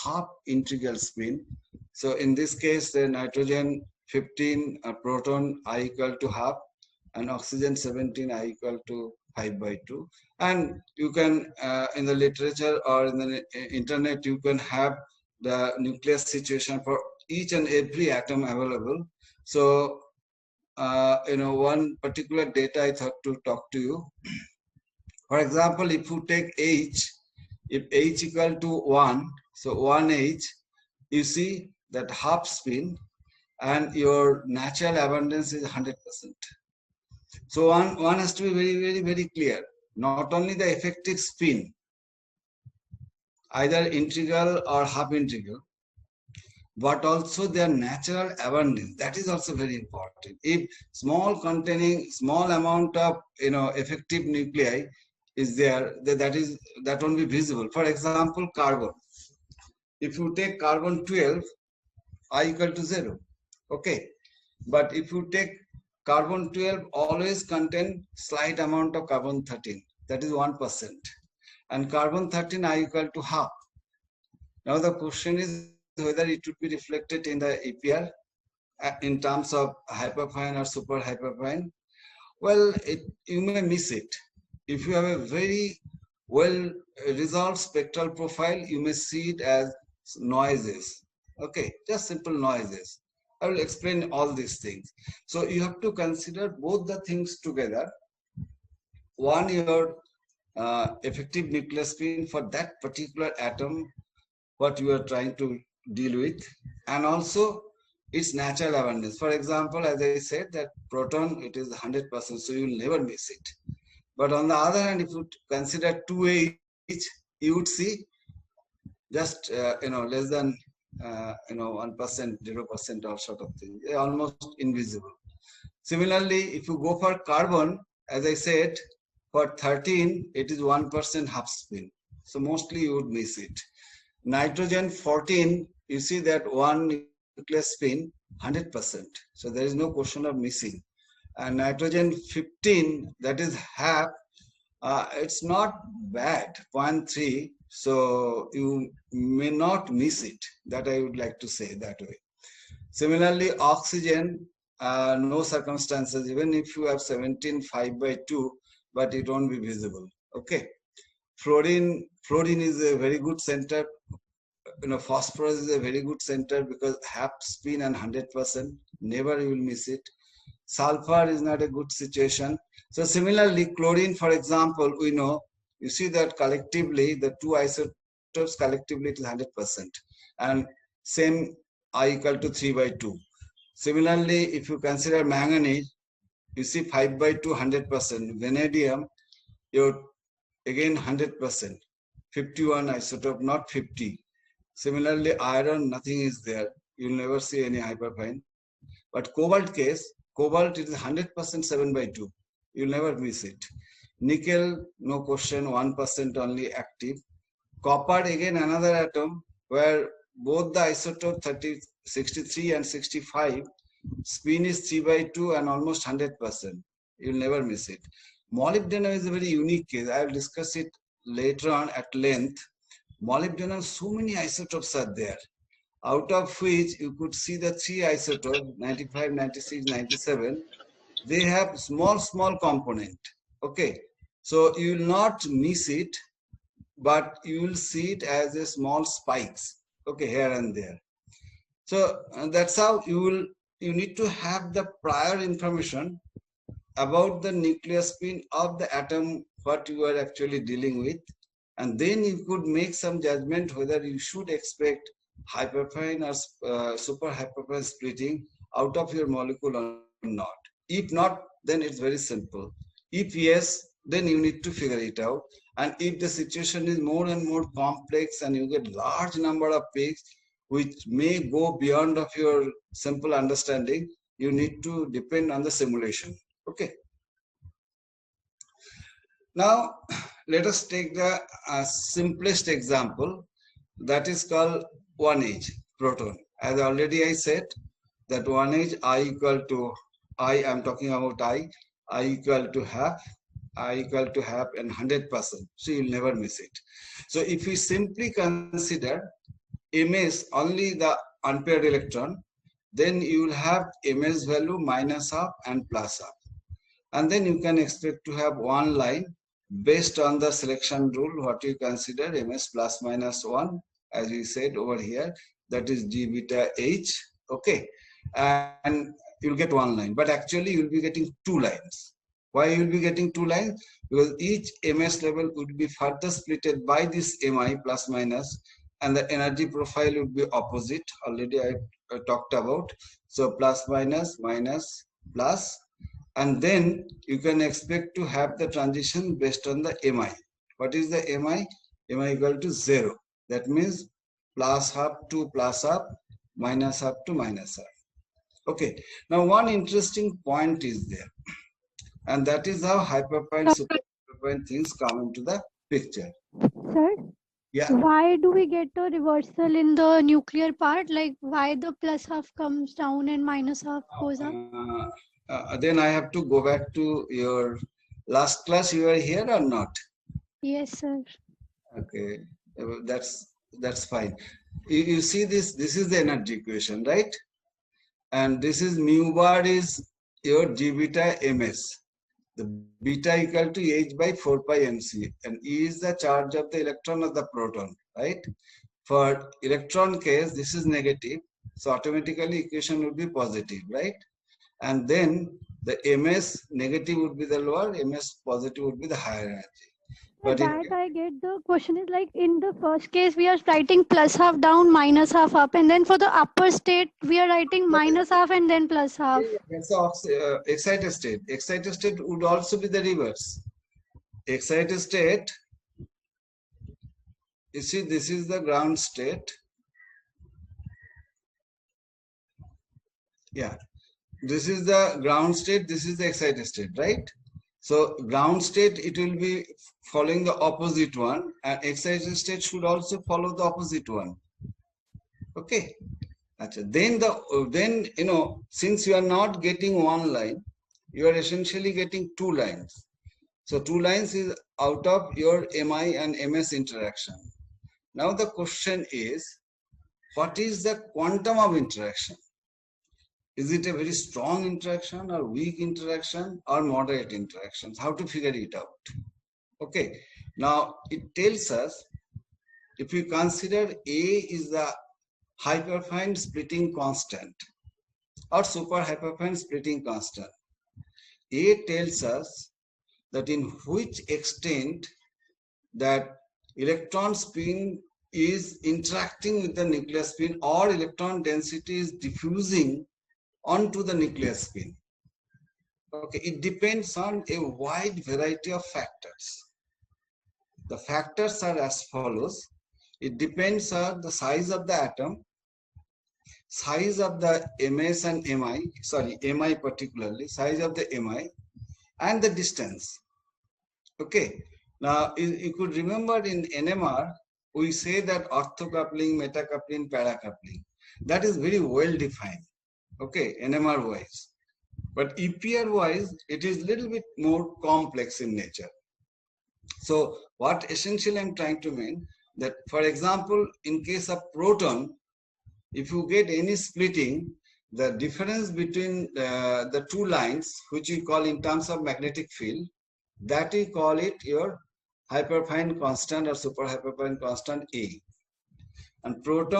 half integral spin. So in this case, the nitrogen 15 proton I equal to half, and oxygen 17 I equal to 5/2. And you can, in the literature or in the internet, you can have the nucleus situation for each and every atom available. So, one particular data I thought to talk to you. For example, if you take H, if H equal to 1, so 1H, you see that half spin and your natural abundance is 100%. So one has to be very, very, very clear. Not only the effective spin, either integral or half integral, but also their natural abundance. That is also very important. If small amount of effective nuclei is there, that won't be visible. For example, carbon. If you take carbon 12, I equal to 0. Okay. But if you take carbon 12, always contain slight amount of carbon 13. That is 1%. And carbon 13 I equal to half. Now the question is whether it would be reflected in the APR in terms of hyperfine or super hyperfine. Well, you may miss it. If you have a very well resolved spectral profile, you may see it as noises. Okay, just simple noises. I will explain all these things. So you have to consider both the things together. One, your effective nuclear spin for that particular atom, what you are trying to deal with, and also its natural abundance. For example, as I said, that proton, it is 100%, so you will never miss it. But on the other hand, if you consider 2H, you would see just less than 1%, 0% or sort of thing, almost invisible. Similarly, if you go for carbon, as I said, for 13, it is 1% half spin. So mostly you would miss it. Nitrogen 14, you see that one nucleus spin 100%. So there is no question of missing. And nitrogen 15, that is half, it's not bad, 0.3. So you may not miss it. That I would like to say that way. Similarly, oxygen, no circumstances, even if you have 17 5/2, but it won't be visible. Okay. Fluorine is a very good center. Phosphorus is a very good center because half spin and 100%. Never you will miss it. Sulfur is not a good situation. So similarly, chlorine, for example, we know, you see that collectively, the two isotopes collectively it is 100%. And same I equal to 3/2. Similarly, if you consider manganese, you see 5/2, 100%. Vanadium, you're again 100%. 51 isotope, not 50. Similarly, iron, nothing is there. You'll never see any hyperfine. But cobalt case, cobalt is 100% 7/2. You'll never miss it. Nickel, no question, 1% only active. Copper, again another atom where both the isotope 63 and 65, spin is 3/2 and almost 100%. You'll never miss it. Molybdenum is a very unique case. I will discuss it later on at length. Molybdenum, so many isotopes are there, out of which you could see the three isotopes, 95, 96, 97. They have small component. Okay, so you will not miss it, but you will see it as a small spikes. Okay, here and there. So that's how you need to have the prior information about the nuclear spin of the atom, what you are actually dealing with. And then you could make some judgment whether you should expect hyperfine or super hyperfine splitting out of your molecule or not. If not, then it's very simple. If yes, then you need to figure it out. And if the situation is more and more complex and you get large number of peaks, which may go beyond of your simple understanding, you need to depend on the simulation. Okay. Now, let us take the simplest example, that is called 1H proton. As already I said, that 1H I equal to I am talking about I equal to half, and 100%. So you'll never miss it. So if we simply consider ms, only the unpaired electron, then you will have ms value minus half and plus half. And then you can expect to have one line based on the selection rule, what you consider ms plus minus 1, as we said over here, that is d beta h. Okay, and you'll get one line, but actually you'll be getting two lines. Why you'll be getting two lines? Because each ms level would be further splitted by this mi plus minus, and the energy profile would be opposite. Already I talked about. So plus minus minus plus, and then you can expect to have the transition based on the mi. What is the mi? Mi equal to 0. That means plus half to plus half, minus half to minus half. Okay, now one interesting point is there, and that is how hyperfine, super hyperfine things come into the picture. Sir, Yeah. why do we get a reversal in the nuclear part? Like why the plus half comes down and minus half goes up? Then I have to go back to your last class. You were here or not? Yes, sir. Okay, that's fine. You see this is the energy equation, right? And this is mu bar is your g beta ms. The beta equal to h by 4 pi mc, and E is the charge of the electron or the proton, right? For electron case, this is negative, so automatically equation would be positive, right? And then the ms negative would be the lower, ms positive would be the higher energy. But That I get. The question is like in the first case we are writing plus half down, minus half up, and then for the upper state we are writing minus half and then plus half. that's the excited state. Excited state would also be the reverse. Excited state, you see, this is the ground state. Yeah, this is the ground state, this is the excited state, right? So ground state, it will be following the opposite one, and excited state should also follow the opposite one. Okay. Then you know, since you are not getting one line, you are essentially getting two lines. So two lines is out of your mi and ms interaction. Now the question is, what is the quantum of interaction? Is it a very strong interaction or weak interaction or moderate interactions? How to figure it out? Okay, now it tells us, if we consider A is the hyperfine splitting constant or super hyperfine splitting constant, A tells us that in which extent that electron spin is interacting with the nuclear spin, or electron density is diffusing onto the nuclear spin. Okay, it depends on a wide variety of factors. The factors are as follows. It depends on the size of the atom, size of the ms and mi particularly, size of the mi, and the distance. Okay, now you could remember in NMR, we say that orthocoupling, metacoupling, paracoupling. That is very well defined. Okay, NMR wise. But EPR wise, it is a little bit more complex in nature. So what essentially I'm trying to mean, that for example, in case of proton, if you get any splitting, the difference between the two lines, which we call in terms of magnetic field, that we call it your hyperfine constant or super hyperfine constant A. And proton